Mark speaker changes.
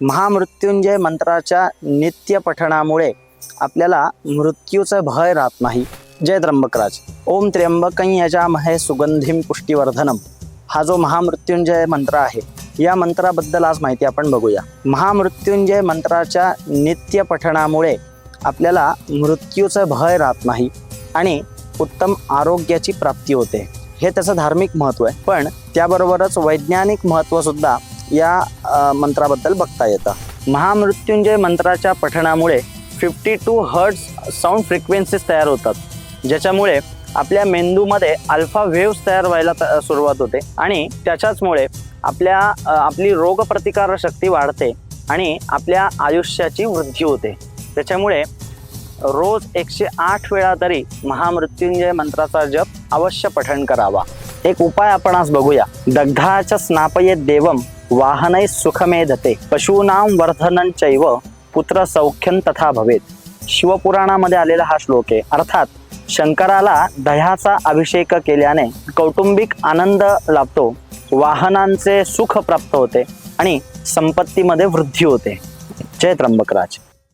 Speaker 1: महामृत्युंजय मंत्राच्या नित्य पठणामुळे आपल्याला मृत्यूचं भय राहत नाही। जय त्र्यंबकराज। ओम त्र्यंबकं यजामहे सुगंधिं पुष्टिवर्धनम हा जो महामृत्युंजय मंत्र आहे, या मंत्राबद्दल आज माहिती आपण बघूया। महामृत्युंजय मंत्राच्या नित्य पठणामुळे आपल्याला मृत्यूचं भय राहत नाही आणि उत्तम आरोग्याची प्राप्ती होते। हे त्याचं धार्मिक महत्त्व आहे, पण त्याबरोबरच वैज्ञानिक महत्त्व सुद्धा या मंत्राबद्दल बघता येतं। महामृत्युंजय मंत्राच्या पठणामुळे 52 हर्ट्ज साऊंड फ्रिक्वेन्सीज तयार होतात, ज्याच्यामुळे आपल्या मेंदूमध्ये अल्फा वेव्स तयार व्हायला सुरुवात होते आणि त्याच्याचमुळे आपली रोगप्रतिकारक शक्ती वाढते आणि आपल्या आयुष्याची वृद्धी होते। त्याच्यामुळे रोज 108 वेळा तरी महामृत्युंजय मंत्राचा जप अवश्य पठण करावा। एक उपाय आपण आज बघूया। दग्धाच स्नापयेत देवम वाहनै सुखमेधते पशूनां वर्धनं चैव पुत्र सौख्यं तथा भवेत। शिवपुराणामध्ये आलेला हा श्लोक आहे। अर्थात शंकराला दह्याचा अभिषेक केल्याने कौटुंबिक आनंद लाभतो, वाहनांचे सुख प्राप्त होते आणि संपत्तीमध्ये वृद्धी होते। जय त्र्यंबकराज।